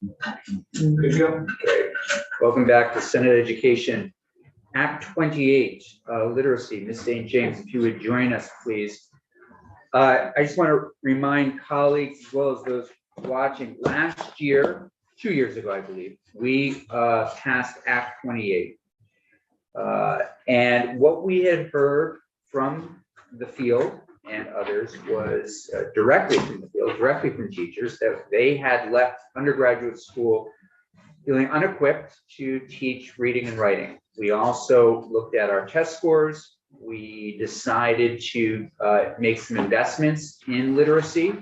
Good to go. Okay. Welcome back to Senate Education. Act 28, literacy. Ms. St. James, if you would join us, please. I just want to remind colleagues as well as those watching, last year, 2 years ago, I believe, we passed Act 28. And what we had heard from the field and others was directly from the field, directly from teachers, that they had left undergraduate school feeling unequipped to teach reading and writing. We also looked at our test scores. We decided to make some investments in literacy.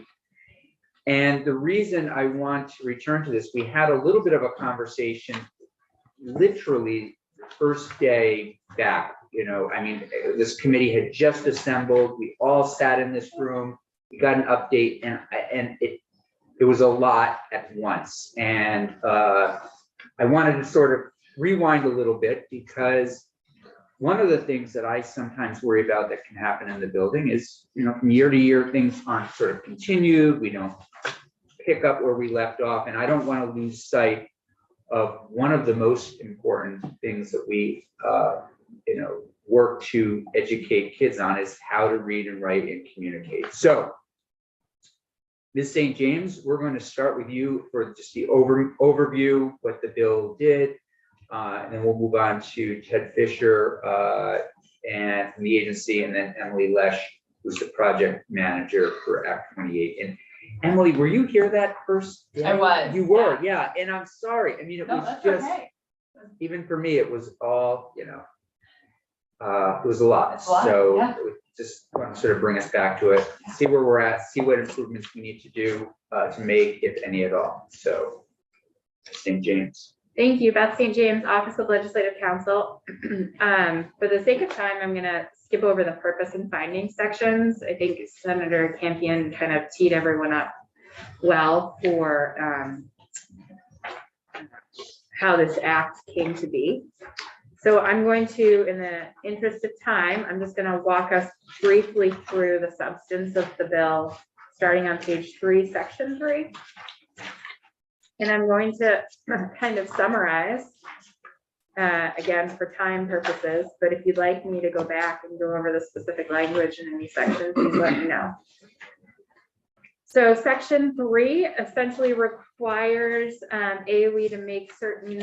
And the reason I want to return to this, we had a little bit of a conversation literally the first day back. You know, I mean, this committee had just assembled. We all sat in this room. We got an update, and it was a lot at once. And I wanted to sort of rewind a little bit, because one of the things that I sometimes worry about that can happen in the building is, you know, from year to year, things aren't sort of continued. We don't pick up where we left off, and I don't want to lose sight of one of the most important things that we work to educate kids on, is how to read and write and communicate. So Ms. St. James, we're going to start with you for just the overview, what the bill did, and then we'll move on to Ted Fisher and from the agency, and then Emily Lesh, who's the project manager for Act 28. And Emily, were you here that first day? I was. You were, yeah. And I'm sorry. I mean, it was just, okay. Even for me, it was all, it was a lot. It's a lot, So yeah. just want to sort of bring us back to it, see where we're at, see what improvements we need to do to make, if any at all. So, St. James. Thank you, Beth St. James, Office of Legislative Counsel. For the sake of time, I'm going to skip over the purpose and findings sections. I think Senator Campion kind of teed everyone up well for how this act came to be. So I'm going to, in the interest of time, I'm just going to walk us briefly through the substance of the bill, starting on page 3, section 3. And I'm going to kind of summarize, again, for time purposes, but if you'd like me to go back and go over the specific language in any section, please let me know. So section 3 essentially requires AOE to make certain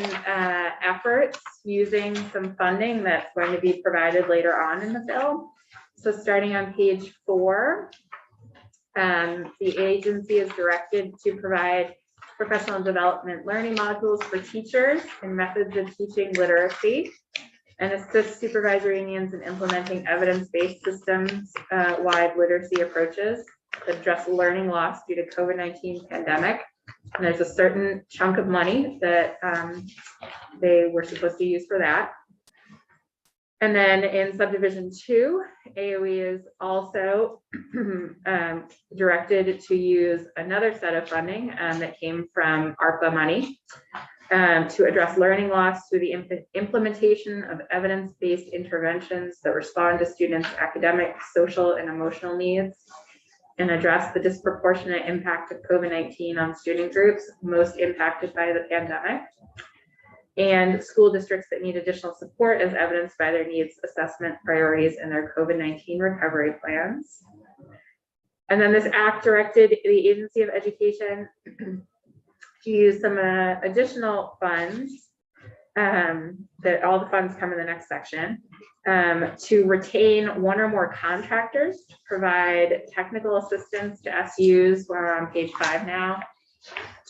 efforts using some funding that's going to be provided later on in the bill. So starting on page 4, the agency is directed to provide professional development learning modules for teachers and methods of teaching literacy, and assist supervisory unions in implementing evidence-based systems-wide literacy approaches that address learning loss due to COVID-19 pandemic. And there's a certain chunk of money that they were supposed to use for that. And then in subdivision 2, AOE is also directed to use another set of funding that came from ARPA money to address learning loss through the implementation of evidence-based interventions that respond to students' academic, social, and emotional needs, and address the disproportionate impact of COVID-19 on student groups most impacted by the pandemic, and school districts that need additional support as evidenced by their needs assessment priorities and their COVID-19 recovery plans. And then this act directed the Agency of Education to use some additional funds, that all the funds come in the next section, to retain one or more contractors to provide technical assistance to SUs. We're on page 5 now.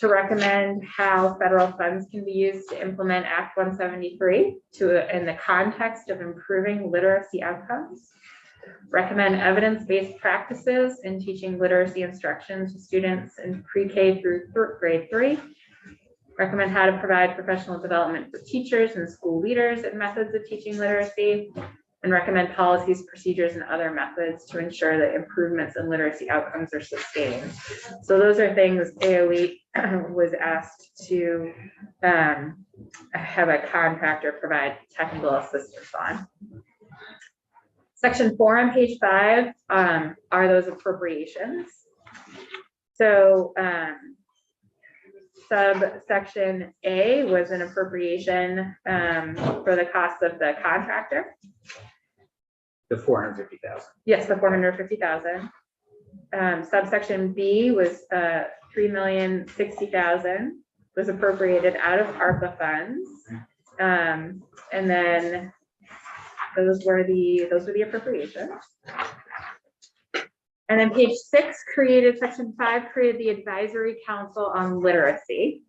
To recommend how federal funds can be used to implement Act 173 in the context of improving literacy outcomes. Recommend evidence-based practices in teaching literacy instruction to students in pre-K through grade 3. Recommend how to provide professional development for teachers and school leaders and methods of teaching literacy. And recommend policies, procedures, and other methods to ensure that improvements in literacy outcomes are sustained. So those are things AOE was asked to have a contractor provide technical assistance on. Section 4 on page 5 are those appropriations. So subsection A was an appropriation for the cost of the contractor. The 450,000. Yes, the 450,000. Subsection B was $3,060,000 was appropriated out of ARPA funds. And then those were the appropriations. And then page 6 created, section 5 created the Advisory Council on Literacy.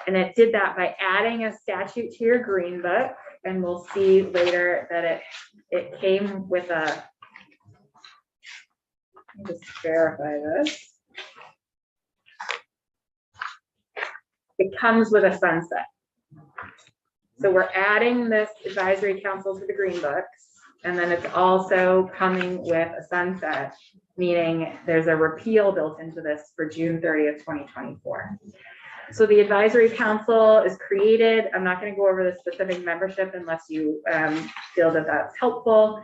And it did that by adding a statute to your green book. And we'll see later that it came with a, let me just verify this. It comes with a sunset. So we're adding this advisory council to the green books. And then it's also coming with a sunset, meaning there's a repeal built into this for June 30th, 2024. So the advisory council is created. I'm not going to go over the specific membership unless you feel that that's helpful.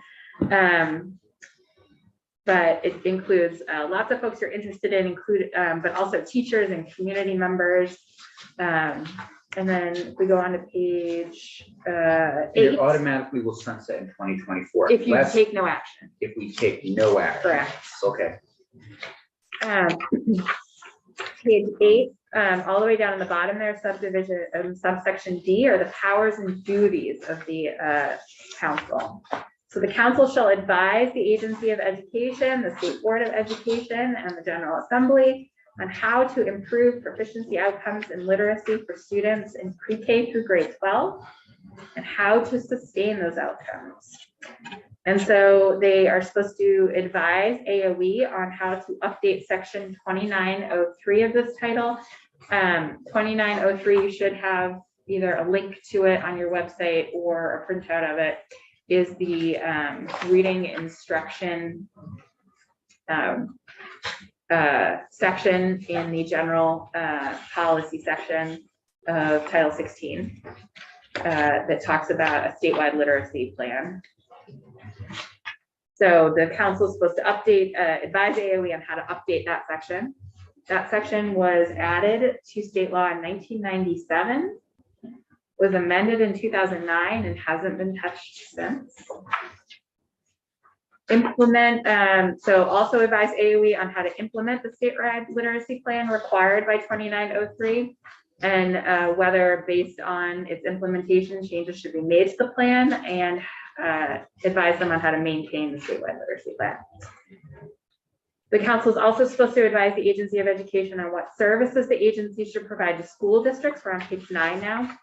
But it includes lots of folks you're interested in, but also teachers and community members. And then if we go on to page 8. It automatically will sunset in 2024. If you take no action. If we take no action. Correct. Okay. Page 8, all the way down in the bottom there, subdivision, subsection D are the powers and duties of the council. So the council shall advise the Agency of Education, the State Board of Education, and the General Assembly on how to improve proficiency outcomes in literacy for students in pre-K through grade 12 and how to sustain those outcomes. And so they are supposed to advise AOE on how to update section 2903 of this title. 2903, you should have either a link to it on your website or a printout of it, is the reading instruction section in the general policy section of Title 16 that talks about a statewide literacy plan. So the council is supposed to advise AOE on how to update that section. That section was added to state law in 1997, was amended in 2009 and hasn't been touched since. So also advise AOE on how to implement the statewide literacy plan required by 2903 and whether based on its implementation changes should be made to the plan, and advise them on how to maintain the statewide literacy plan. The council is also supposed to advise the Agency of Education on what services the agency should provide to school districts. We're on page 9 now.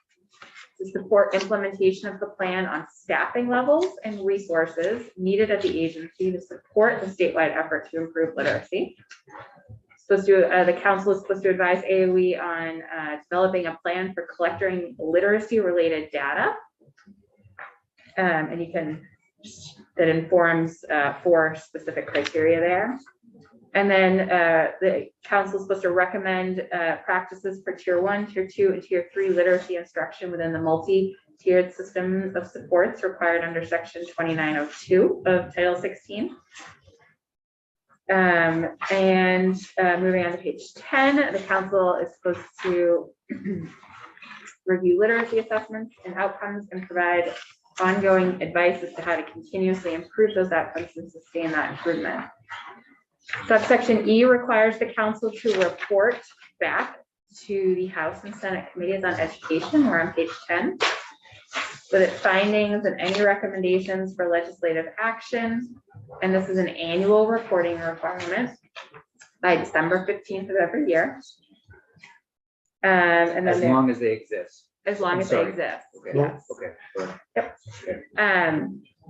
To support implementation of the plan on staffing levels and resources needed at the agency to support the statewide effort to improve literacy. The council is supposed to advise AOE on developing a plan for collecting literacy related data. And that informs 4 specific criteria there. And then the council is supposed to recommend practices for tier 1, tier 2, and tier 3 literacy instruction within the multi-tiered system of supports required under section 2902 of Title 16. Moving on to page 10, the council is supposed to review literacy assessments and outcomes and provide ongoing advice as to how to continuously improve those outcomes and sustain that improvement. Subsection E requires the council to report back to the House and Senate Committees on Education. We're on page 10. With its findings and any recommendations for legislative action. And this is an annual reporting requirement by December 15th of every year. And then as long as they exist. As long as they exist. Okay. Yes. Okay. Sure. Yep.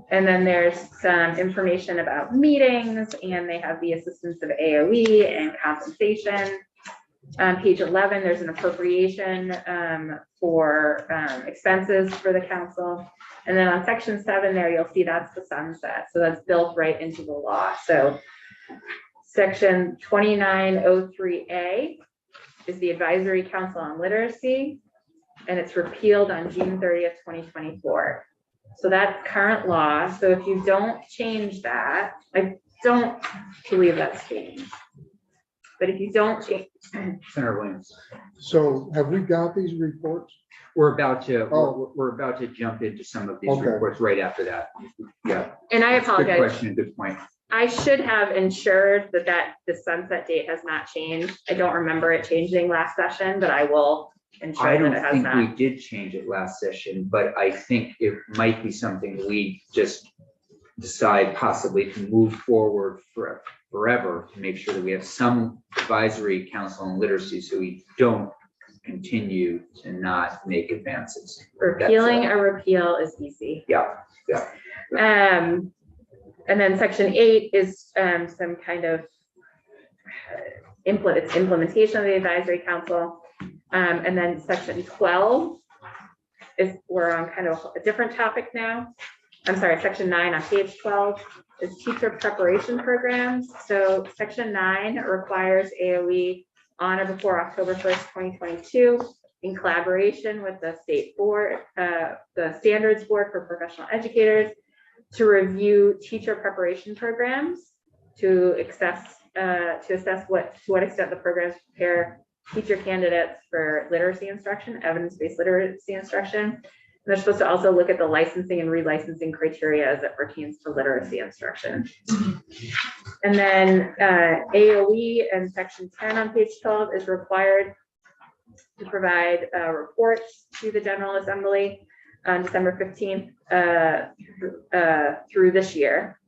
And then there's some information about meetings, and they have the assistance of AOE and compensation. Page 11, there's an appropriation for expenses for the council. And then on section 7 there, you'll see that's the sunset. So that's built right into the law. So section 2903A is the Advisory Council on Literacy, and it's repealed on June 30th, 2024. So that's current law. So if you don't change that, I don't believe that's changed. but if you don't change, Senator Williams. So have we got these reports? We're about to, Oh. we're about to jump into some of these Okay. reports right after that. Yeah. and I Good apologize, question, good point. I should have ensured that the sunset date has not changed. I don't remember it changing last session, but I will I ensure that don't it has think we not. did change it last session, but I think it might be something we just decide possibly to move forward forever to make sure that we have some advisory council on literacy so we don't continue to not make advances. Repealing a repeal is easy. Yeah, And then section 8 is some kind of implementation of the advisory council. And then section 12 is, we're on kind of a different topic now. I'm sorry, section 9 on page 12 is teacher preparation programs. So section 9 requires AOE on or before October 1st, 2022, in collaboration with the state board, the standards board for professional educators, to review teacher preparation programs to assess to what extent the programs prepare teacher candidates for literacy instruction, evidence-based literacy instruction. And they're supposed to also look at the licensing and relicensing criteria as it pertains to literacy instruction. And then AOE and section 10 on page 12 is required to provide reports to the General Assembly on December 15th through this year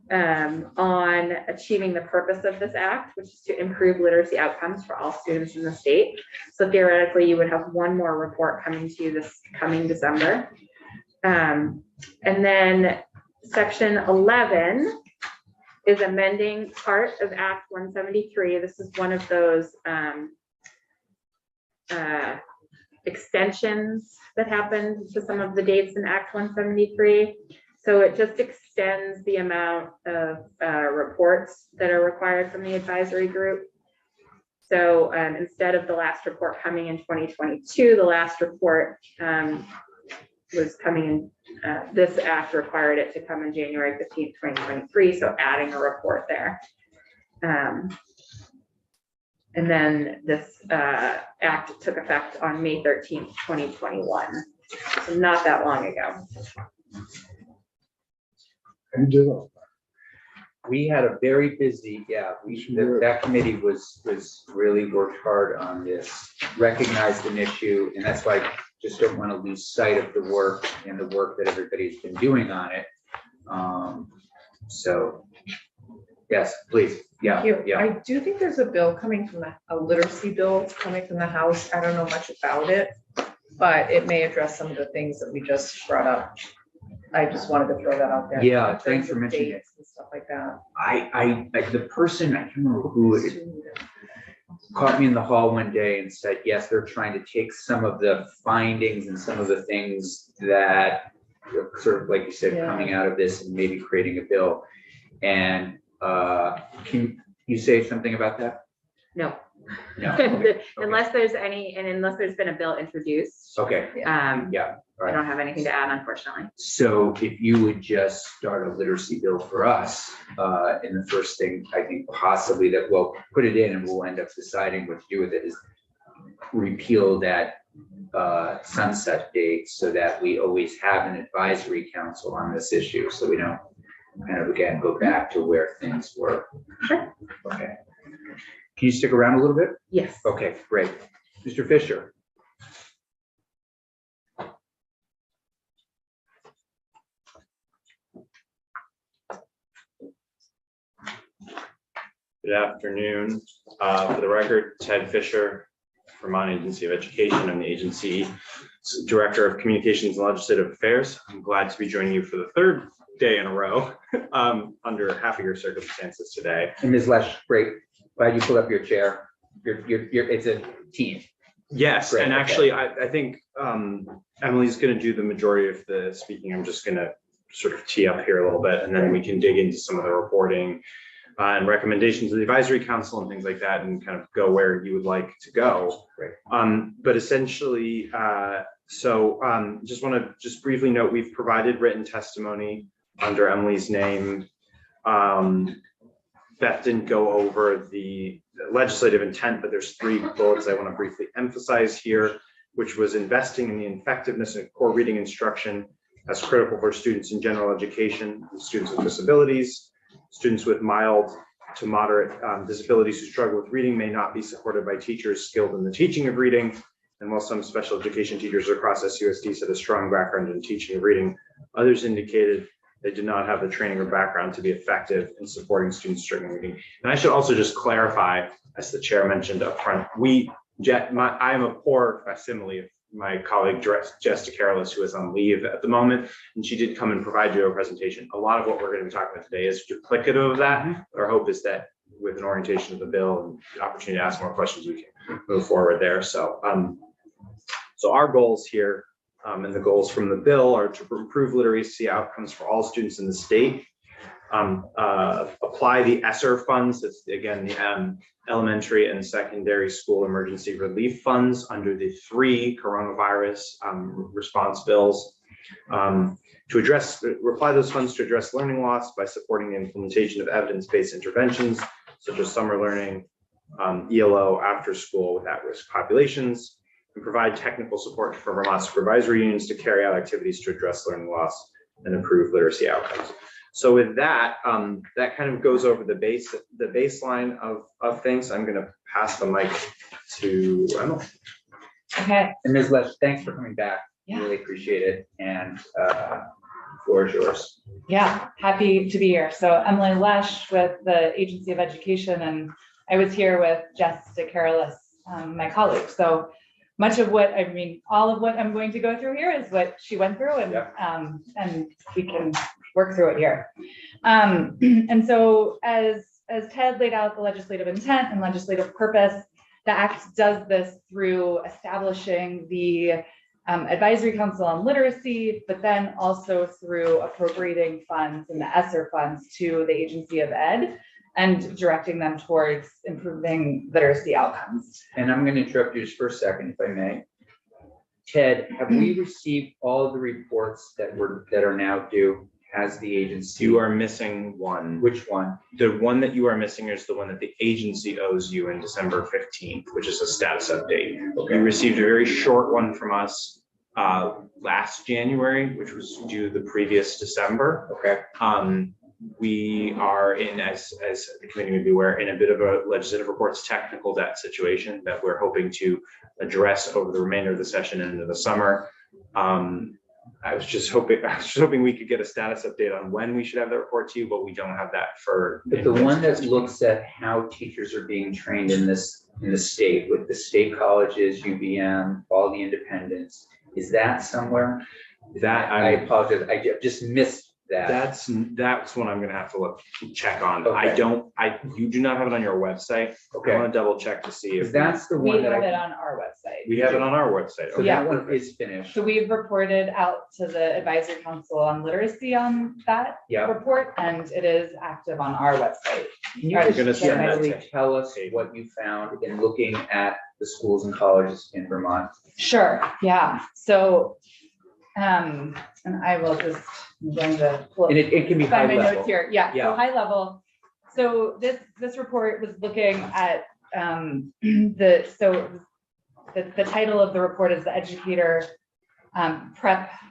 on achieving the purpose of this act, which is to improve literacy outcomes for all students in the state. So theoretically, you would have one more report coming to you this coming December. And then section 11 is amending part of Act 173. This is one of those extensions that happened to some of the dates in Act 173. So it just extends the amount of reports that are required from the advisory group. So instead of the last report coming in 2022, the last report was coming in, this act required it to come in January 15th, 2023. So adding a report there. And then this act took effect on May 13th, 2021. So not that long ago. we had a very busy, that committee was really worked hard on this, recognized an issue, and that's why I just don't want to lose sight of the work and the work that everybody's been doing on it. So, yes, please, Thank you. yeah. I do think there's a bill coming from a literacy bill coming from the House. I don't know much about it, but it may address some of the things that we just brought up. I just wanted to throw that out there. Yeah, In terms thanks for of mentioning dates and stuff like that. I like the person, I can't remember who it caught me in the hall one day and said, yes, they're trying to take some of the findings and some of the things that sort of, like you said, coming out of this and maybe creating a bill. And can you say something about that? No. No. Okay. Unless there's unless there's been a bill introduced. Okay. I Right. don't have anything to add, unfortunately. So if you would just start a literacy bill for us, and the first thing I think possibly that we'll put it in and we'll end up deciding what to do with it is repeal that sunset date so that we always have an advisory council on this issue. So we don't kind of again go back to where things were. Sure. Okay. Can you stick around a little bit? Yes. Okay, great. Mr. Fisher. Good afternoon. For the record, Ted Fisher, Vermont Agency of Education. I'm the agency's Director of Communications and Legislative Affairs. I'm glad to be joining you for the third day in a row under happier circumstances today. And Ms. Lesh, great. Glad you pulled up your chair. It's a team. Yes, Great, and okay. actually, I think Emily's going to do the majority of the speaking. I'm just going to sort of tee up here a little bit, and then we can dig into some of the reporting and recommendations of the advisory council and things like that, and kind of go where you would like to go. Great. But essentially, just want to just briefly note, we've provided written testimony under Emily's name Beth didn't go over the legislative intent, but there's 3 bullets I want to briefly emphasize here, which was investing in the effectiveness of core reading instruction as critical for students in general education, students with disabilities, students with mild to moderate disabilities who struggle with reading may not be supported by teachers skilled in the teaching of reading. And while some special education teachers across SUSD said a strong background in teaching of reading, others indicated they did not have the training or background to be effective in supporting students struggling with reading. And I should also just clarify, as the chair mentioned up front, I am a poor facsimile of my colleague Jess DeCarolis, who is on leave at the moment, and she did come and provide you a presentation. A lot of what we're going to be talking about today is duplicative of that. Our hope is that with an orientation of the bill and the opportunity to ask more questions, we can move forward there. So our goals here and the goals from the bill are to improve literacy outcomes for all students in the state, apply the ESSER funds, that's again the elementary and secondary school emergency relief funds under the 3 coronavirus response bills, to apply those funds to address learning loss by supporting the implementation of evidence-based interventions such as summer learning, ELO after school with at-risk populations, and provide technical support for Vermont supervisory unions to carry out activities to address learning loss and improve literacy outcomes. So with that, that kind of goes over the baseline of things. I'm going to pass the mic to Emily. Okay. And Ms. Lesh, thanks for coming back. Yeah. Really appreciate it. And floor is yours. Yeah, happy to be here. So Emily Lesh with the Agency of Education, and I was here with Jess DeCarolis, my colleague. So much of what, all of what I'm going to go through here is what she went through, and and we can work through it here. And so as Ted laid out the legislative intent and legislative purpose, the Act does this through establishing the Advisory Council on Literacy, but then also through appropriating funds and the ESSER funds to the Agency of Ed and directing them towards improving literacy outcomes. And I'm going to interrupt you just for a second, if I may. Ted, have we received all of the reports that are now due? Has the agency? You are missing one. Which one? The one that you are missing is the one that the agency owes you in December 15th, which is a status update. Okay. You received a very short one from us last January, which was due the previous December. Okay. We are in, as the committee may be aware, in a bit of a legislative reports technical debt situation that we're hoping to address over the remainder of the session and into the summer. I was just hoping we could get a status update on when we should have that report to you, but we don't have that for. But the one that looks at how teachers are being trained in the state with the state colleges, UVM, all the independents, is that somewhere? That I apologize. I just missed that. That's one I'm gonna have to check on. Okay. You do not have it on your website. Okay. I want to double check to see if That's the We one that have it I. on our website. we have it on our website. So Okay. that one is finished. So we've reported out to the Advisory Council on Literacy on that Yeah. report, and it is active on our website. Can you I'm just gonna send that generally to- tell us what you found in looking at the schools and colleges in Vermont? Sure, yeah. So, and I will just, I'm going to pull up And it can be high find my level. notes here. Yeah, Yeah. so high level. So this report was looking at the title of the report is the Educator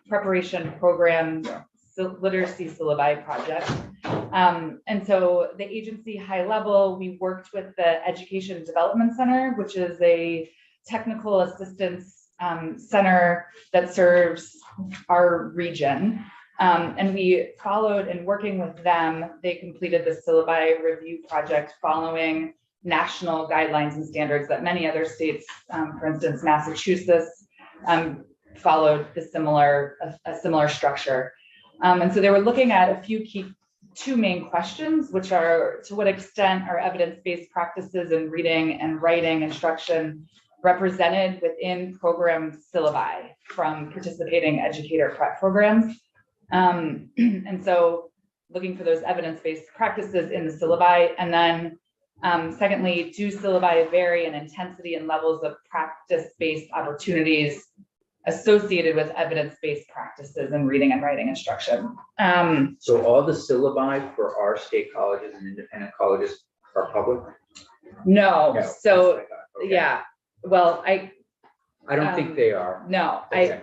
Preparation Program Literacy Syllabi Project. And so the agency high level, we worked with the Education Development Center, which is a technical assistance center that serves our region. And we followed, and working with them, they completed the syllabi review project following national guidelines and standards that many other states, for instance, Massachusetts, followed a similar structure. And so they were looking at two main questions, which are, to what extent are evidence-based practices in reading and writing instruction represented within program syllabi from participating educator prep programs? And so looking for those evidence-based practices in the syllabi. And then secondly, do syllabi vary in intensity and levels of practice-based opportunities associated with evidence-based practices in reading and writing instruction. So all the syllabi for our state colleges and independent colleges are public? No, No, so, that's what I thought. Okay. yeah, well, I don't think they are. no, Okay.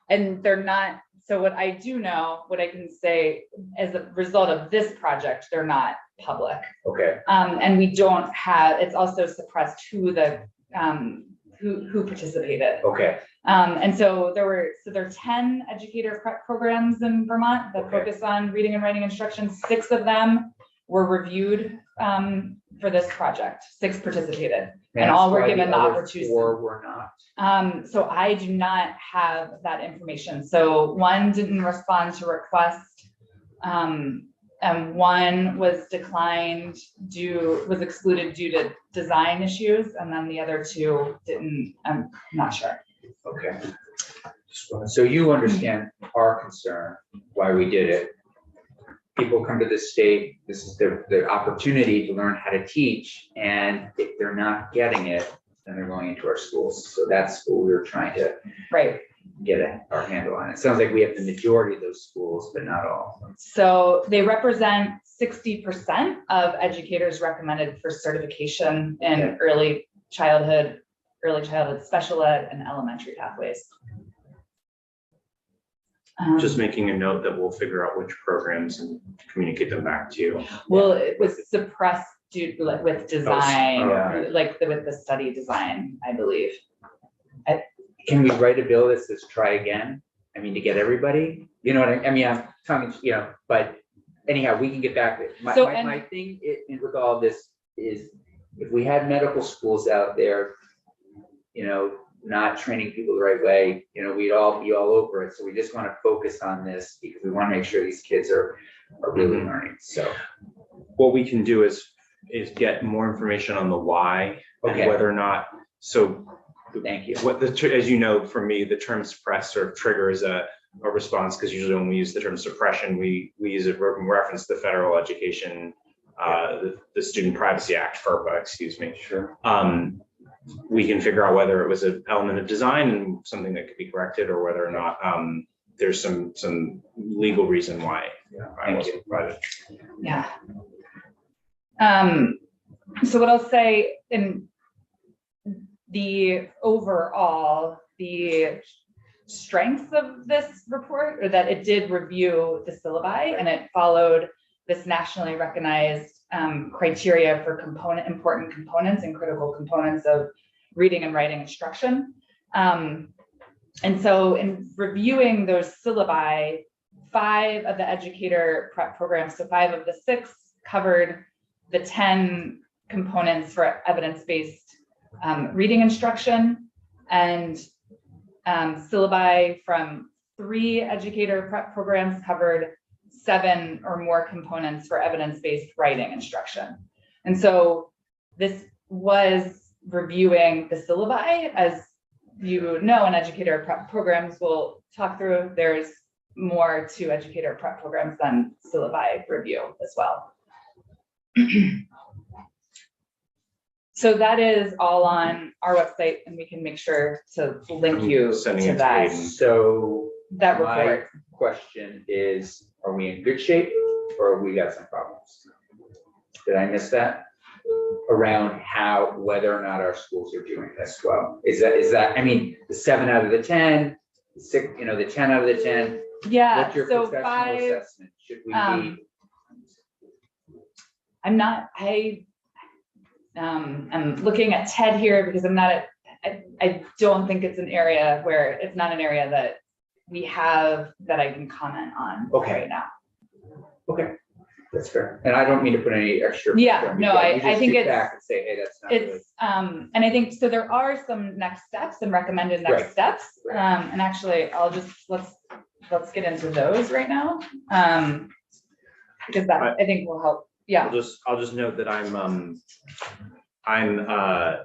and they're not, so what I do know, what I can say as a result of this project, they're not public. Okay, And we don't have, it's also suppressed who the, who participated. okay, And so there are 10 educator prep programs in Vermont that Okay. focus on reading and writing instruction. 6 of them were reviewed for this project. 6 participated. And all were that's why given the other opportunity. 4 were not. So I do not have that information. So 1 didn't respond to request. And 1 was declined was excluded due to design issues. And then the other 2 didn't, I'm not sure. Okay. So you understand our concern, why we did it. People come to the state, this is the opportunity to learn how to teach, and if they're not getting it, then they're going into our schools. So that's what we were trying to Right. get our handle on. It sounds like we have the majority of those schools, but not all. So they represent 60% of educators recommended for certification in Okay. early childhood special ed and elementary pathways. Just making a note that we'll figure out which programs and communicate them back to you. Well, it was suppressed due like with design, yeah. like with the study design, I believe. Can we write a bill that says try again? I mean, to get everybody, you know what I mean? I'm talking, but anyhow, we can get back to it. My thing with all this is if we had medical schools out there, not training people the right way, we'd all be all over it. So we just want to focus on this because we want to make sure these kids are really learning. So What we can do is get more information on the why and Okay. whether or not, so thank you. as you know, for me, the term suppress sort of triggers a response, because usually when we use the term suppression, we use it in reference to the Federal Education, the Student Privacy Act, FERPA, excuse me. Sure. We can figure out whether it was an element of design and something that could be corrected, or whether or not there's some legal reason why I Thank wasn't provided. Yeah. So what I'll say in the overall, the strengths of this report are that it did review the syllabi and it followed this nationally recognized criteria for important components and critical components of reading and writing instruction. And so in reviewing those syllabi, 5 of the educator prep programs, so 5 of the 6 covered the 10 components for evidence-based reading instruction, and syllabi from 3 educator prep programs covered 7 or more components for evidence-based writing instruction. And so this was reviewing the syllabi. As you know, in educator prep programs we'll talk through, there's more to educator prep programs than syllabi review as well. So that is all on our website, and we can make sure to link you Sending to it to that, Hayden. So that my report. question is, are we in good shape or we got some problems? Did I miss that? Around whether or not our schools are doing this well? Is that, I mean, the 7 out of the 10, the 6, the 10 out of the 10, Yeah, what's your so professional 5, assessment? Should we be? I'm looking at Ted here because I don't think it's an area that we have that I can comment on right now. Okay, that's fair. And I don't mean to put any extra. Yeah, no, I think sit it's- back and say, hey, that's not really. It's, and I think, so there are some next steps and recommended next Right. steps. Right. And actually, let's get into those right now. Because that I think will help. Yeah, I'll just note that I'm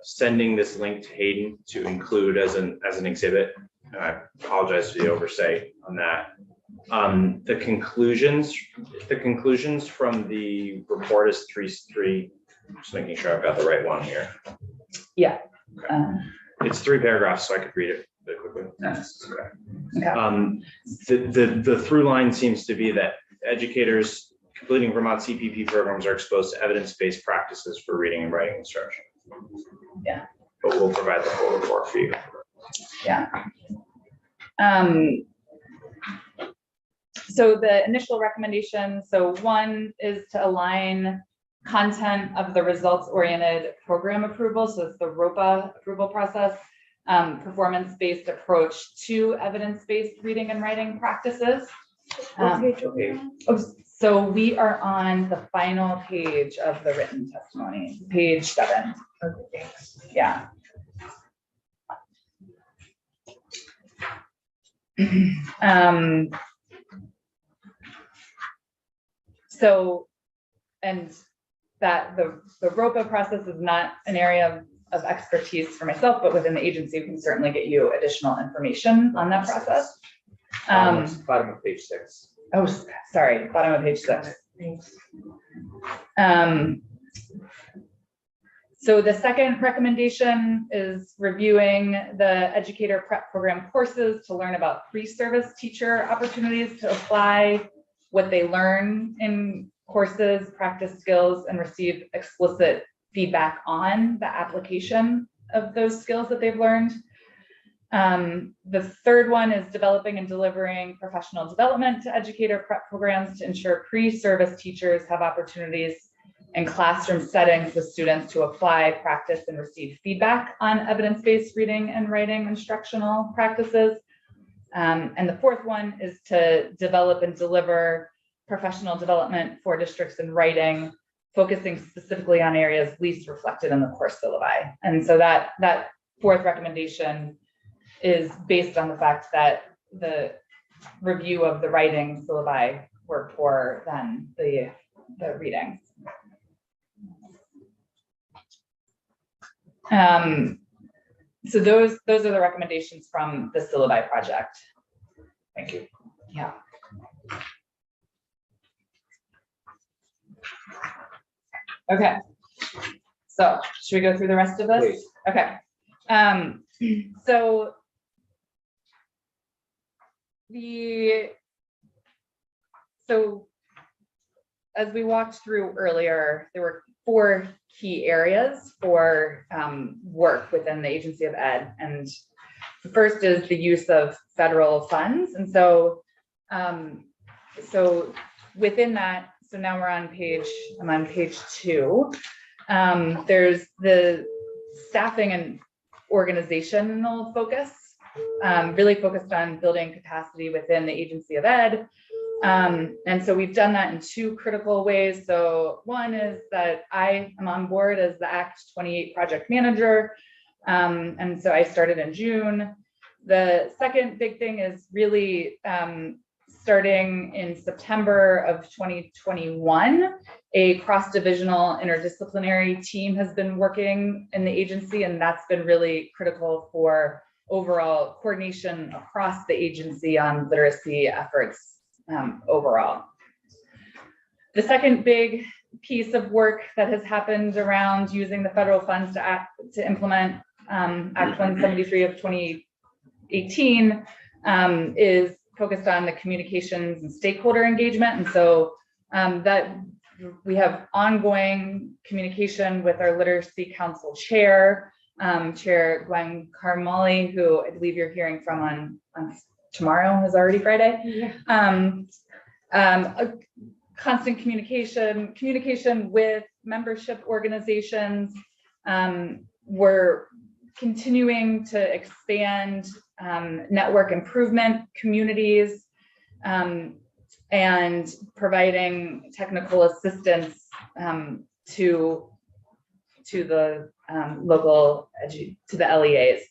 sending this link to Hayden to include as an exhibit. And I apologize for the oversight on that. The conclusions from the report is 3, just making sure I've got the right one here. yeah. It's 3 paragraphs, so I could read it really quickly. That's correct. The through line seems to be that educators completing Vermont CPP programs are exposed to evidence-based practices for reading and writing instruction. Yeah. But we'll provide the full report for you. Yeah. So the initial recommendation, so one is to align content of the results-oriented program approval. So it's the ROPA approval process, performance-based approach to evidence-based reading and writing practices. So we are on the final page of the written testimony, page 7. Okay, thanks. Yeah. So, and that the ROPA process is not an area of expertise for myself, but within the agency, we can certainly get you additional information on that process. Bottom of page 6. Oh, sorry, bottom of page 6. Thanks. So the second recommendation is reviewing the educator prep program courses to learn about pre-service teacher opportunities to apply what they learn in courses, practice skills, and receive explicit feedback on the application of those skills that they've learned. The third one is developing and delivering professional development to educator prep programs to ensure pre-service teachers have opportunities in classroom settings with students to apply, practice, and receive feedback on evidence-based reading and writing instructional practices. And the fourth one is to develop and deliver professional development for districts in writing, focusing specifically on areas least reflected in the course syllabi. And so that fourth recommendation is based on the fact that the review of the writing syllabi were poorer than the reading. So those are the recommendations from the syllabi project. Thank you. Yeah. Okay. So should we go through the rest of this? Please. Okay. So as we walked through earlier, there were 4 key areas for work within the Agency of Ed. And the first is the use of federal funds. And so, so within that, so now I'm on page 2. There's the staffing and organizational focus, really focused on building capacity within the Agency of Ed. And so we've done that in 2 critical ways. So one is that I am on board as the Act 28 project manager. And so I started in June. The second big thing is really starting in September of 2021, a cross-divisional interdisciplinary team has been working in the agency, and that's been really critical for overall coordination across the agency on literacy efforts overall. The second big piece of work that has happened around using the federal funds to implement Act 173 of 2018 is focused on the communications and stakeholder engagement. And so that we have ongoing communication with our Literacy Council Chair, Chair Gwen Carmali, who I believe you're hearing from on tomorrow, is already Friday. A constant communication with membership organizations. We're continuing to expand network improvement communities and providing technical assistance to the local to the LEAs.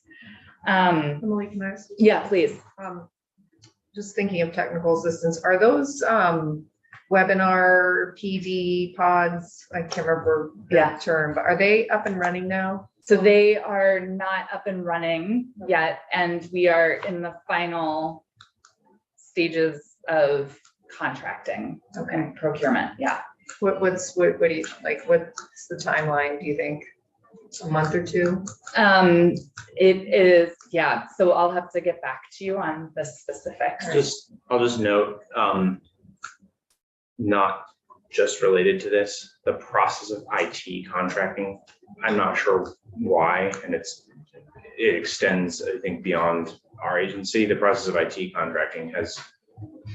Emily, can I ask? Yeah, please. Just thinking of technical assistance, are those webinar PD pods? I can't remember the term, but are they up and running now? So they are not up and running yet, and we are in the final stages of contracting and procurement. Yeah. What do you like? What's the timeline, do you think? A month or two? It is, yeah, so I'll have to get back to you on the specifics. I'll just note, not just related to this, the process of IT contracting, I'm not sure why, and it extends, I think, beyond our agency. The process of IT contracting has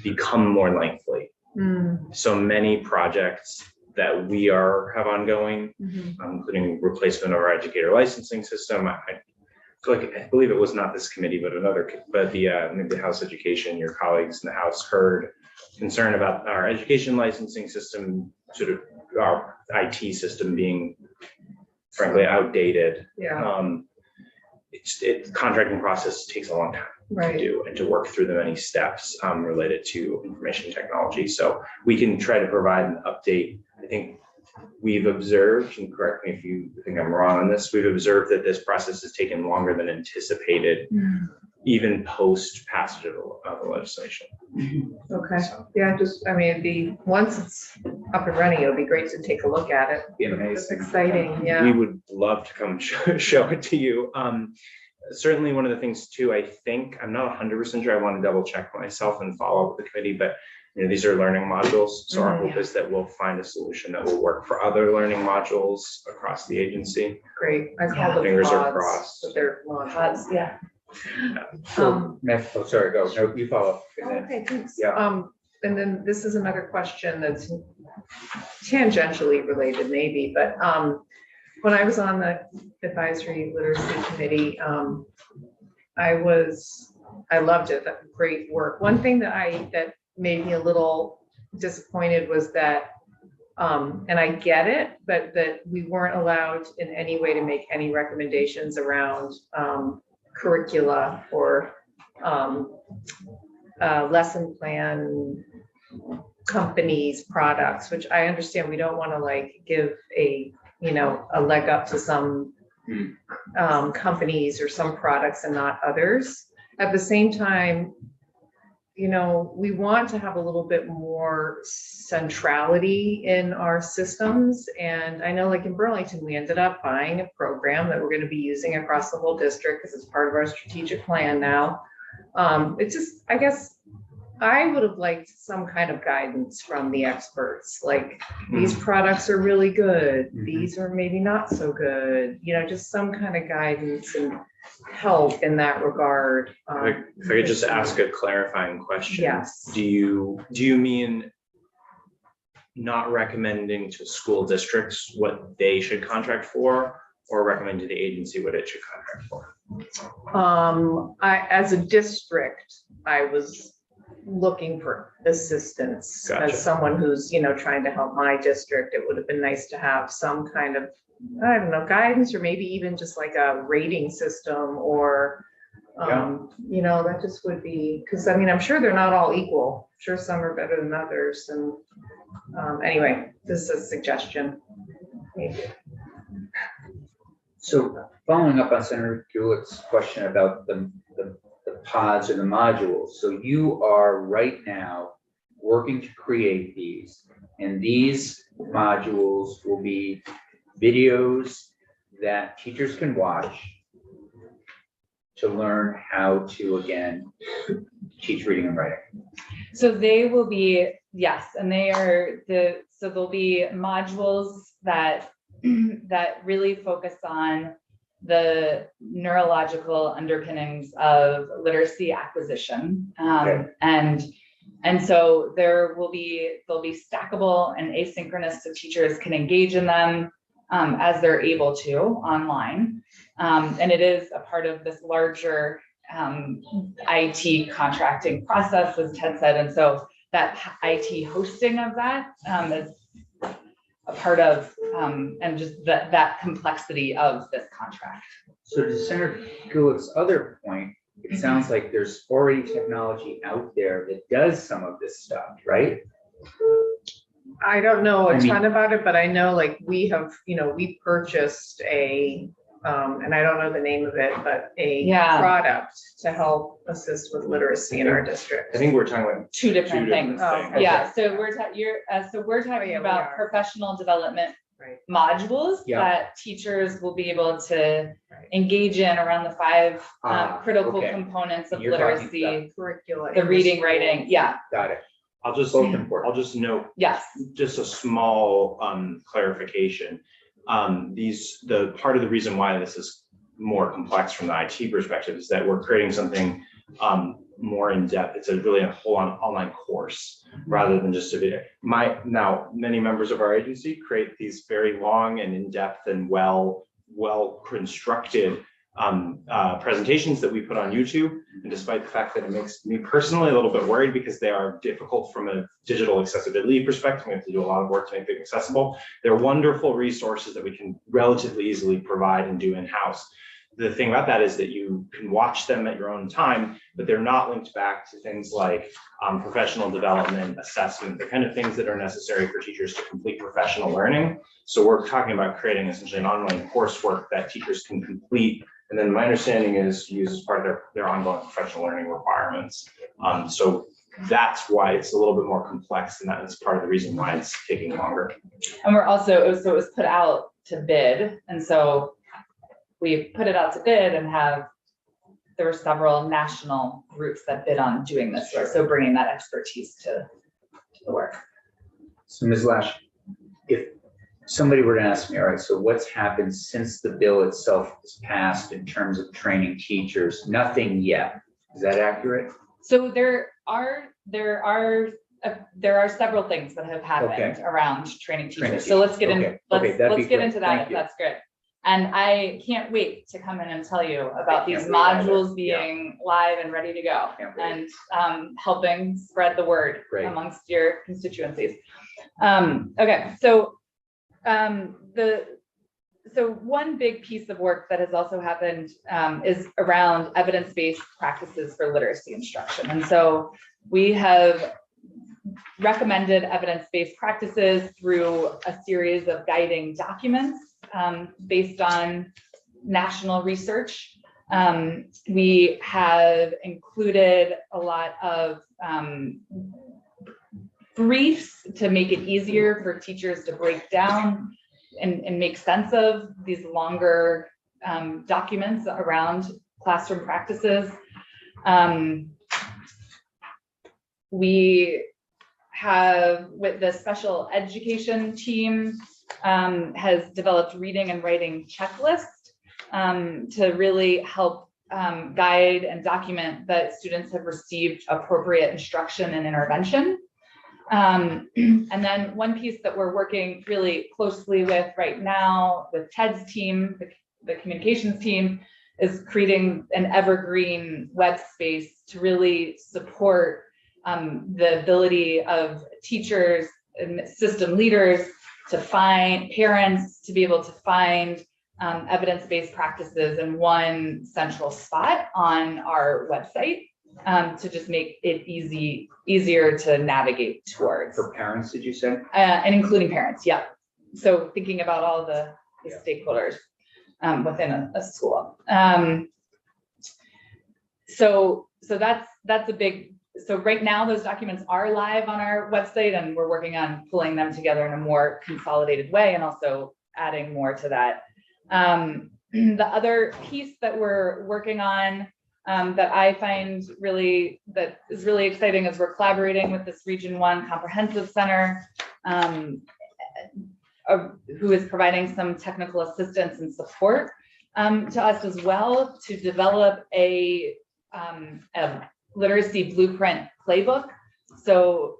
become more lengthy. So many projects that we have ongoing, including replacement of our educator licensing system. I believe it was not this committee, but maybe the House Education, your colleagues in the House heard concern about our education licensing system, sort of our IT system being frankly outdated. Yeah, Contracting process takes a long time to right. do and to work through the many steps related to information technology. So we can try to provide an update. I think we've observed, and correct me if you think I'm wrong on this, we've observed that this process has taken longer than anticipated, even post passage of the legislation. Okay, yeah, once it's up and running, it'll be great to take a look at it. Be It's amazing. exciting, We yeah. would love to come show it to you. Certainly one of the things too, I think, I'm not 100% sure, I want to double check myself and follow up with the committee, but these are learning modules. So our hope is that we'll find a solution that will work for other learning modules across the agency. Great. I call them Fingers are pods, crossed. but they're modules. Yeah. So, sorry, go. No, you follow. And then- Okay, thanks. Yeah. And then this is another question that's tangentially related maybe, but when I was on the advisory literacy committee, I loved it, that great work. One thing that made me a little disappointed was that, and I get it, but that we weren't allowed in any way to make any recommendations around curricula or lesson plan companies, products, which I understand we don't want to like give a leg up to some companies or some products and not others. At the same time, we want to have a little bit more centrality in our systems. And I know like in Burlington, we ended up buying a program that we're going to be using across the whole district because it's part of our strategic plan now. It's just, I guess, I would have liked some kind of guidance from the experts, like these products are really good, these are maybe not so good, just some kind of guidance and help in that regard. If I could just ask a clarifying question. Yes. Do you mean not recommending to school districts what they should contract for, or recommend to the agency what it should contract for? As a district, I was looking for assistance. Gotcha. As someone who's, trying to help my district, it would have been nice to have some kind of, I don't know, guidance, or maybe even just like a rating system or, that just would be, because I'm sure they're not all equal. I'm sure some are better than others. And anyway, this is a suggestion. Maybe. So following up on Senator Gulick's question about the pods or the modules. So you are right now working to create these, and these modules will be videos that teachers can watch to learn how to, again, teach reading and writing. So they will be, yes, and so there'll be modules that really focus on the neurological underpinnings of literacy acquisition. Okay. And so they'll be stackable and asynchronous, so teachers can engage in them as they're able to online. And it is a part of this larger IT contracting process, as Ted said. And so that IT hosting of that is a part of, and just that complexity of this contract. So to Senator Gulick's other point, it sounds like there's already technology out there that does some of this stuff, right? I don't know a I mean- ton about it, but I know like we have, we purchased a, and I don't know the name of it, but a Yeah. product to help assist with literacy in our district. I think we're talking about Two different things. Oh, okay. Yeah, so we're talking Oh, yeah, we about are. professional development Right. modules Yeah. that teachers will be able to engage in around the 5 critical okay. components of And you're talking literacy, Curricula. the in reading, school. writing. Yeah, Got it. I'll just, Both important. I'll just note yes. just a small clarification. The part of the reason why this is more complex from the IT perspective is that we're creating something more in depth. It's really a whole online course rather than just a video. Many members of our agency create these very long and in-depth and well constructed presentations that we put on YouTube. And despite the fact that it makes me personally a little bit worried because they are difficult from a digital accessibility perspective, we have to do a lot of work to make them accessible. They're wonderful resources that we can relatively easily provide and do in-house. The thing about that is that you can watch them at your own time, but they're not linked back to things like professional development, assessment, the kind of things that are necessary for teachers to complete professional learning. So we're talking about creating essentially an online coursework that teachers can complete. And then my understanding is used as part of their ongoing professional learning requirements. So that's why it's a little bit more complex, and that is part of the reason why it's taking longer. And we're also, it was put out to bid. And so we put it out to bid and there were several national groups that bid on doing this. Sure. So bringing that expertise to the work. So Ms. Lash, if somebody were to ask me, all right, so what's happened since the bill itself was passed in terms of training teachers? Nothing yet. Is that accurate? So there are several things that have happened around training teachers. So let's get Okay. let's that'd be get great. into that Thank if you. that's good. And I can't wait to come in and tell you about I these can't wait either. modules being live and ready to go Can't wait. and helping spread the word Great. amongst your constituencies. Okay, so one big piece of work that has also happened is around evidence-based practices for literacy instruction. And so we have recommended evidence-based practices through a series of guiding documents based on national research. We have included a lot of briefs to make it easier for teachers to break down and make sense of these longer documents around classroom practices. We have, with the special education team, has developed reading and writing checklist to really help guide and document that students have received appropriate instruction and intervention. And then one piece that we're working really closely with right now with Ted's team, the communications team, is creating an evergreen web space to really support the ability of teachers and system leaders to find parents to be able to find evidence-based practices in one central spot on our website to just make it easier to navigate towards. For parents, did you say? And including parents, yeah. So thinking about all the stakeholders within a school. So that's a big. So right now, those documents are live on our website, and we're working on pulling them together in a more consolidated way and also adding more to that. The other piece that we're working on that I find that is really exciting is we're collaborating with this Region 1 Comprehensive Center, who is providing some technical assistance and support to us as well to develop a literacy blueprint playbook. So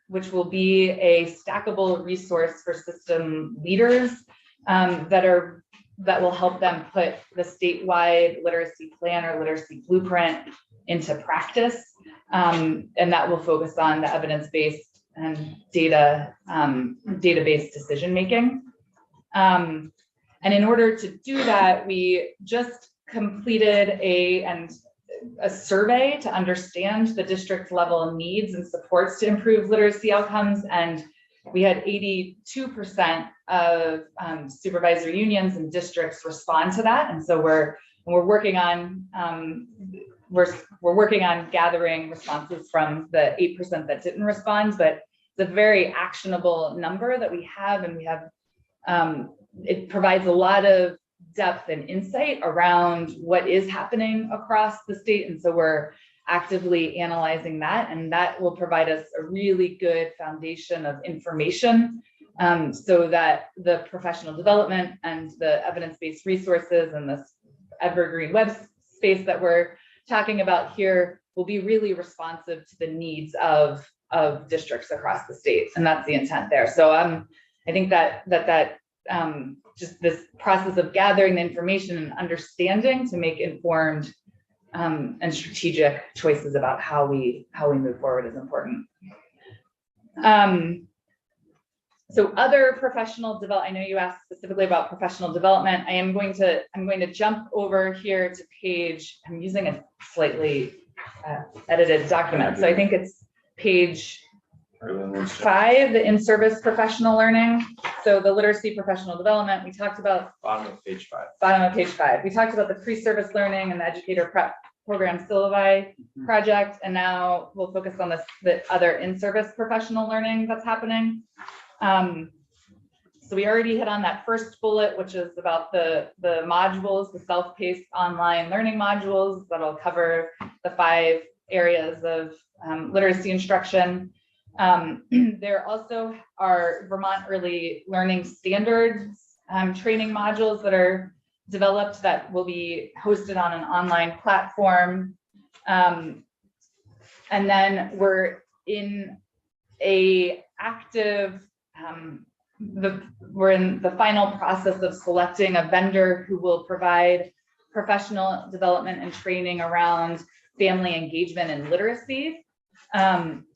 which will be a stackable resource for system leaders that will help them put the statewide literacy plan or literacy blueprint into practice. And that will focus on the evidence-based and data-based decision-making. And in order to do that, we just completed a survey to understand the district level needs and supports to improve literacy outcomes. And we had 82% of supervisory unions and districts respond to that. And so we're working on we're working on gathering responses from the 8% that didn't respond, but it's a very actionable number that we have, and we have it provides a lot of depth and insight around what is happening across the state. And so we're actively analyzing that, and that will provide us a really good foundation of information, so that the professional development and the evidence-based resources and this evergreen web space that we're talking about here will be really responsive to the needs of districts across the state. And that's the intent there. So I think that just this process of gathering the information and understanding to make informed and strategic choices about how we move forward is important. So other professional development, I know you asked specifically about professional development. I'm going to jump over here to page, I'm using a slightly edited document. So I think it's page 5, the in-service professional learning. So the literacy professional development, we talked about. Bottom of page 5. Bottom of page 5. We talked about the pre-service learning and the educator prep program syllabi project. And now we'll focus on the other in-service professional learning that's happening. So we already hit on that first bullet, which is about the modules, the self-paced online learning modules that'll cover the 5 areas of literacy instruction. There also are Vermont Early Learning Standards training modules that are developed that will be hosted on an online platform. And then we're in a active, we're in the final process of selecting a vendor who will provide professional development and training around family engagement and literacy.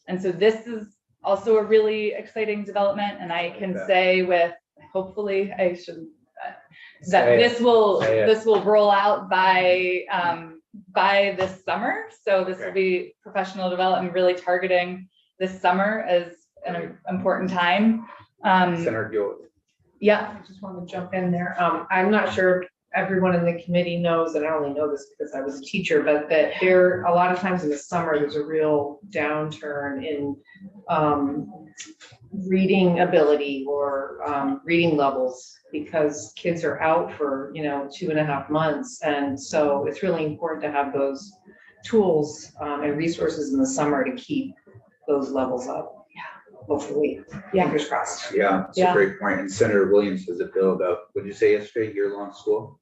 And so this is also a really exciting development, and I can say with, hopefully I should, that this will roll out by this summer. So this will be professional development really targeting this summer as an important time. Senator Gill. Yeah, I just want to jump in there. I'm not sure if everyone in the committee knows, and I only know this because I was a teacher, but that there, a lot of times in the summer, there's a real downturn in reading ability or reading levels because kids are out for, 2.5 months. And so it's really important to have those tools and resources in the summer to keep those levels up. Hopefully, fingers crossed. Yeah, it's a great point. And Senator Williams has a bill about, what did you say yesterday, year-long school?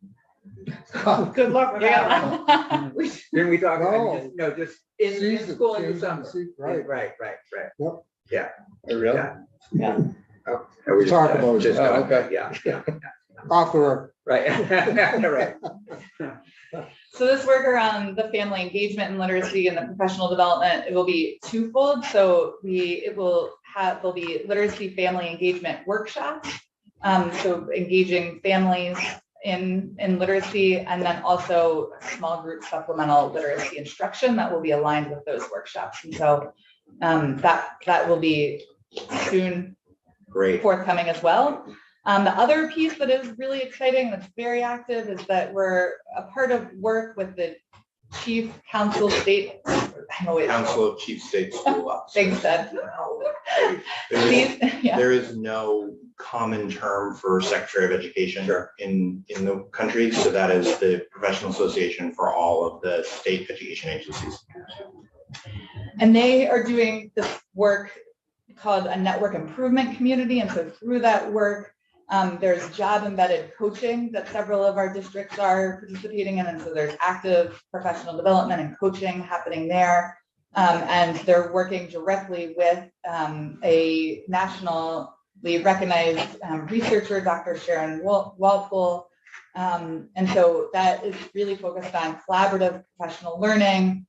Good luck with that. Didn't we talk No. about, no, just in school in the summer? Right. Right. Yep. Yeah. Really? Yeah. Oh, we just- Talk about it. just- Oh, okay. Yeah, Off the record. right. Right. So this work around the family engagement and literacy and the professional development, it will be twofold. So there'll be literacy family engagement workshops. So engaging families in literacy, and then also small group supplemental literacy instruction that will be aligned with those workshops. And so that will be soon forthcoming as well. The other piece that is really exciting, that's very active, is that we're a part of work with the Chief Council State. Council of Chief State School Officers. Thanks, Ed. There is no common term for Secretary of Education in the country, so that is the professional association for all of the state education agencies. And they are doing this work called a network improvement community. And so through that work, there's job embedded coaching that several of our districts are participating in. And so there's active professional development and coaching happening there. And they're working directly with a nationally recognized researcher, Dr. Sharon Walpole. And so that is really focused on collaborative professional learning.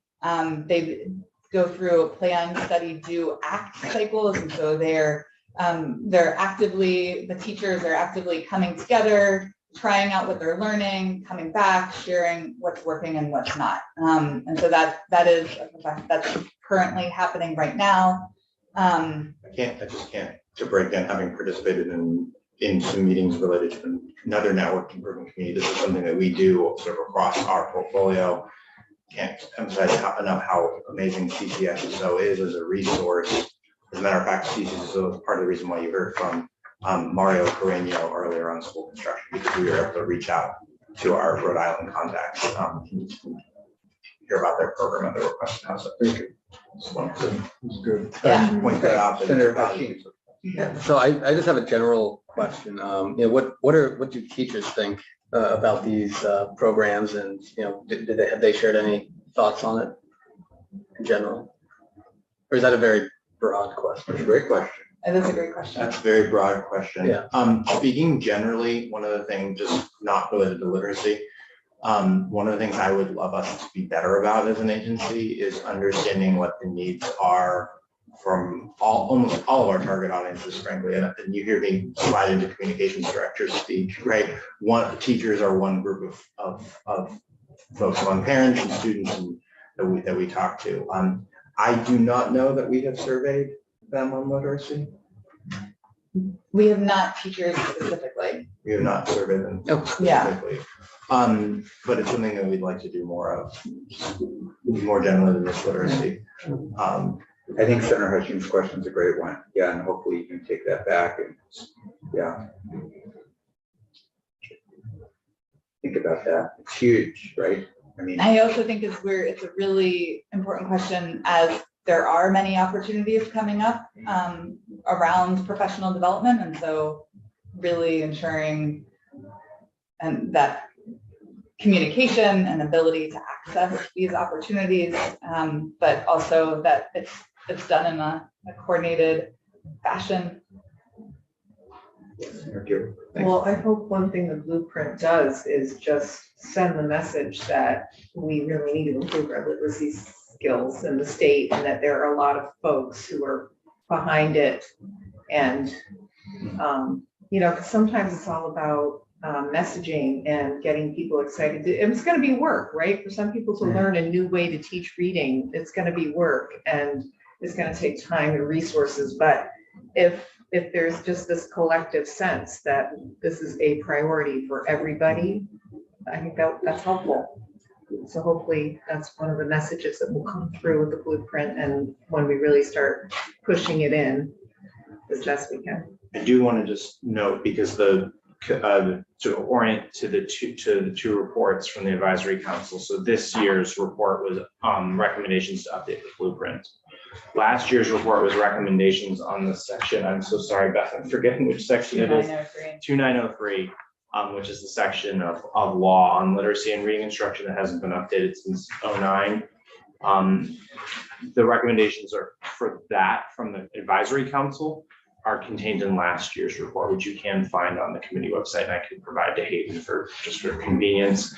They go through a plan, study, do, act cycles. And so they're actively, the teachers are actively coming together, trying out what they're learning, coming back, sharing what's working and what's not. And so that's currently happening right now. I just can't, to break down, having participated in some meetings related to another network improvement community, this is something that we do sort of across our portfolio. Can't emphasize enough how amazing CCSSO is as a resource. As a matter of fact, CCSSO is part of the reason why you heard from Mario Carreño earlier on school construction, because we were able to reach out to our Rhode Island contacts, hear about their program and their request. How's it? Just wanted to It's good. Yeah. point that out. Senator Hutchins. Yeah, so I just have a general question. What do teachers think about these programs, and, have they shared any thoughts on it in general? Or is that a very broad question? That's a great question. That's a great question. That's a very broad question. Yeah. Speaking generally, one of the things, just not related to literacy, one of the things I would love us to be better about as an agency is understanding what the needs are from almost all of our target audiences, frankly. And you hear me slide into communications directors speak, right? Teachers are one group of folks among parents and students that we talk to. I do not know that we have surveyed them on literacy. We have not teachers specifically. We have not surveyed them Yeah. specifically. But it's something that we'd like to do more of, more generally than this literacy. I think Senator Hutchins' question is a great one. Yeah, and hopefully you can take that back and, yeah. Think about that. It's huge, right? I mean, I also think it's a really important question, as there are many opportunities coming up around professional development. And so really ensuring that communication and ability to access these opportunities, but also that it's done in a coordinated fashion. Thank you. Well, I hope one thing the blueprint does is just send the message that we really need to improve our literacy skills in the state, and that there are a lot of folks who are behind it. And, because sometimes it's all about messaging and getting people excited. It's going to be work, right? For some people to learn a new way to teach reading, it's going to be work, and it's going to take time and resources. But if there's just this collective sense that this is a priority for everybody, I think that's helpful. So hopefully that's one of the messages that will come through with the blueprint, and when we really start pushing it in as best we can. I do want to just note, because to orient to the two reports from the advisory council. So this year's report was recommendations to update the blueprint. Last year's report was recommendations on the section. I'm so sorry, Beth, I'm forgetting which section it is. 2903, which is the section of law on literacy and reading instruction that hasn't been updated since 2009. The recommendations are for that from the advisory council are contained in last year's report, which you can find on the committee website, and I can provide to Hayden for convenience.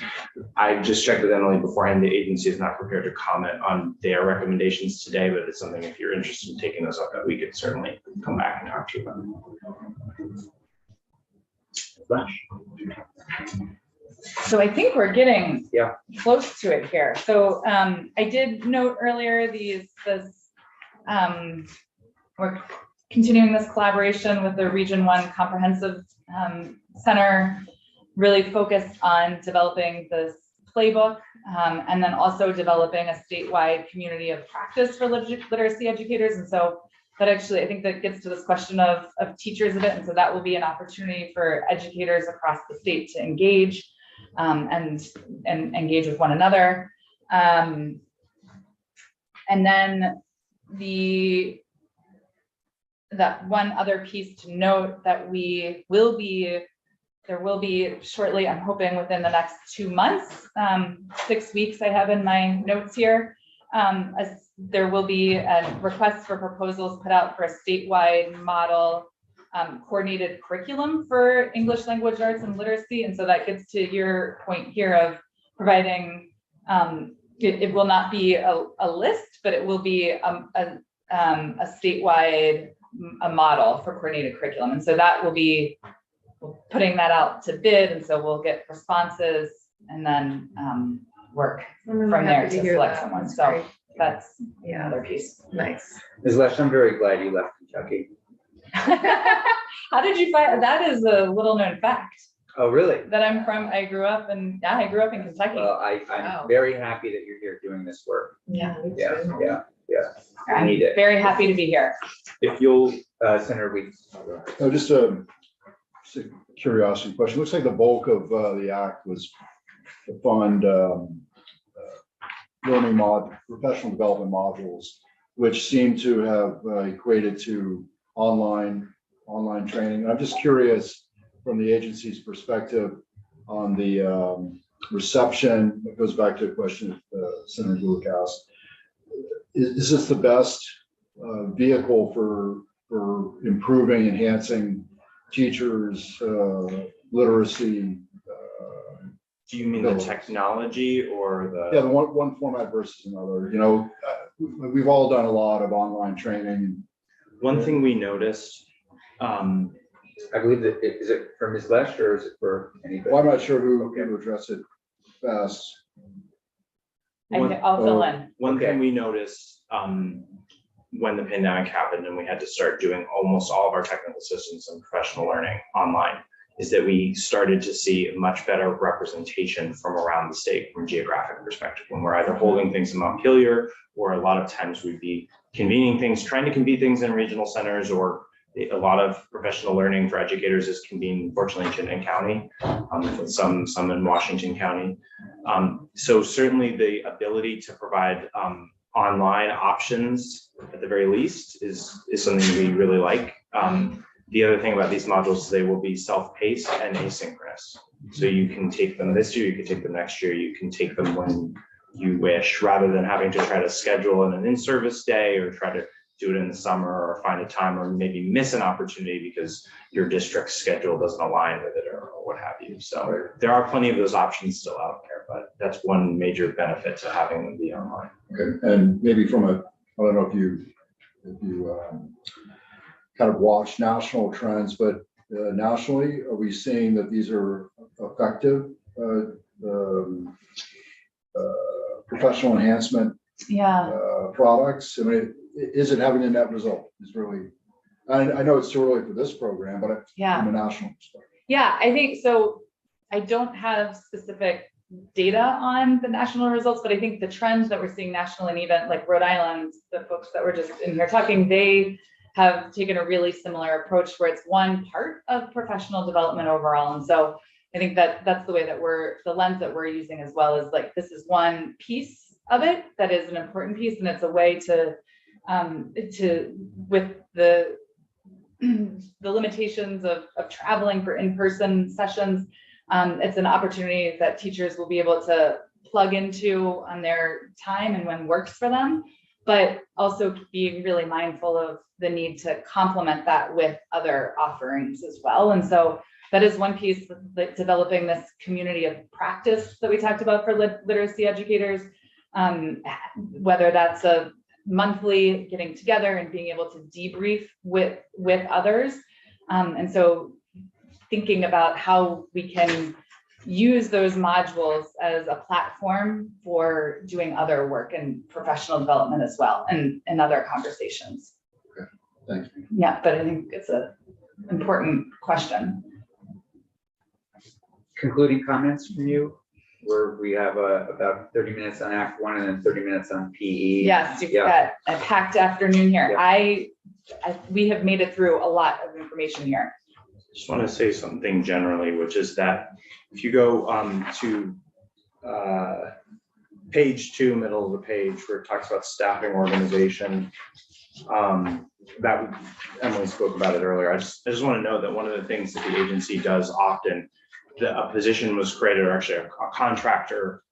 I just checked with Emily beforehand. The agency is not prepared to comment on their recommendations today, but it's something, if you're interested in taking those up, that we could certainly come back and talk to you about. So I think we're getting Yeah. close to it here. So I did note earlier we're continuing this collaboration with the Region 1 Comprehensive Center, really focused on developing this playbook, and then also developing a statewide community of practice for literacy educators. And so that actually, I think that gets to this question of teachers a bit. And so that will be an opportunity for educators across the state to engage and engage with one another. And then that one other piece to note that there will be shortly, I'm hoping within the next 2 months, 6 weeks I have in my notes here, as there will be a request for proposals put out for a statewide model coordinated curriculum for English language arts and literacy. And so that gets to your point here of providing, it will not be a list, but it will be a statewide model for coordinated curriculum. And so that will be putting that out to bid. And so we'll get responses and then work from there to select someone. So that's another piece. Nice. Ms. Lesh, I'm very glad you left Kentucky. How did you find, that is a little known fact Oh, really? that I grew up in Kentucky. Well, I'm Wow. very happy that you're here doing this work. Yeah. Yeah. we need it. Very happy to be here. If you'll, Senator Weeks. No, just a curiosity question. Looks like the bulk of the act was to fund professional development modules, which seem to have equated to online training. I'm just curious from the agency's perspective on the reception. It goes back to a question Senator Luke asked. Is this the best vehicle for improving, enhancing teachers' literacy? do you mean the technology or Yeah, the? the one format versus another. You know, we've all done a lot of online training. One thing we noticed, I believe that, is it for Ms. Lesh or is it for anybody? Well, I'm not sure who can address it best. I'll fill in. One Okay. thing we noticed, when the pandemic happened and we had to start doing almost all of our technical systems and professional learning online, is that we started to see a much better representation from around the state from a geographic perspective. When we're either holding things in Montpelier, or a lot of times we'd be convening things, trying to convene things in regional centers, or a lot of professional learning for educators is convened, unfortunately, in Chittenden County, with some in Washington County. So certainly the ability to provide online options at the very least is something we really like. The other thing about these modules is they will be self-paced and asynchronous. So you can take them this year, you can take them next year, you can take them when you wish, rather than having to try to schedule an in-service day or try to do it in the summer or find a time or maybe miss an opportunity because your district's schedule doesn't align with it or what have you. So there are plenty of those options still out there, but that's one major benefit to having them be online. Okay. And maybe from I don't know if you kind of watch national trends, but nationally, are we seeing that these are effective professional enhancement products? I mean, is it having a net result? Is really, I know it's too early for this program, but from a national perspective. Yeah, I think so. I don't have specific data on the national results, but I think the trends that we're seeing nationally, and even like Rhode Island, the folks that were just in here talking, they have taken a really similar approach where it's one part of professional development overall. And so I think that that's the way that the lens that we're using as well, is like, this is one piece of it that is an important piece. And it's a way to with the limitations of traveling for in-person sessions, it's an opportunity that teachers will be able to plug into on their time and when works for them, but also being really mindful of the need to complement that with other offerings as well. And so that is one piece, like developing this community of practice that we talked about for literacy educators, whether that's a monthly getting together and being able to debrief with others. And so thinking about how we can use those modules as a platform for doing other work in professional development as well, and other conversations. Okay, thanks. Yeah, but I think it's an important question. Concluding comments from you, where we have about 30 minutes on Act 1 and then 30 minutes on PE. Yes, you've Yeah. got a packed afternoon here. Yeah. We have made it through a lot of information here. Just want to say something generally, which is that if you go to page 2, middle of the page, where it talks about staffing organization, that Emily spoke about it earlier. I just want to know that one of the things that the agency does often, a position was created, or actually a contractor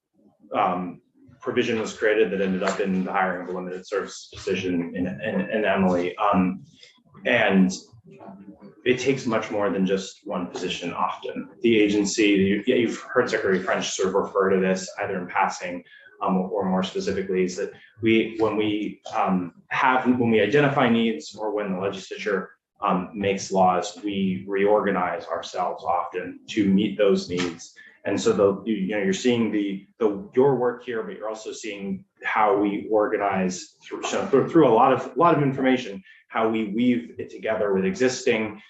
provision was created that ended up in the hiring of a limited service position in Emily. And it takes much more than just one position often. The agency, you've heard Secretary French sort of refer to this either in passing or more specifically, is that when we identify needs, or when the legislature makes laws, we reorganize ourselves often to meet those needs. And so you're seeing your work here, but you're also seeing how we organize through a lot of information, how we weave it together with existing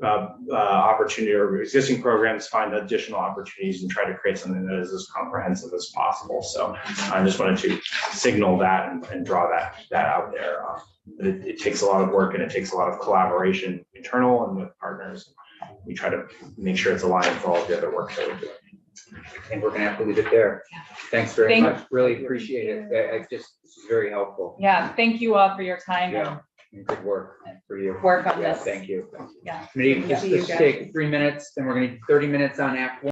opportunity or existing programs, find additional opportunities and try to create something that is as comprehensive as possible. So I just wanted to signal that and draw that out there. It takes a lot of work and it takes a lot of collaboration, internal and with partners. We try to make sure it's aligned for all the other work that we're doing. I think we're gonna have to leave it there. Thanks very Thank- much. Really appreciate it. This is very helpful. Yeah, thank you all for your time Yeah, and good work for you. and work on Yeah, this. thank you. Yeah. Committee, Thank you, just guys. take 3 minutes, then we're gonna do 30 minutes on Act 1.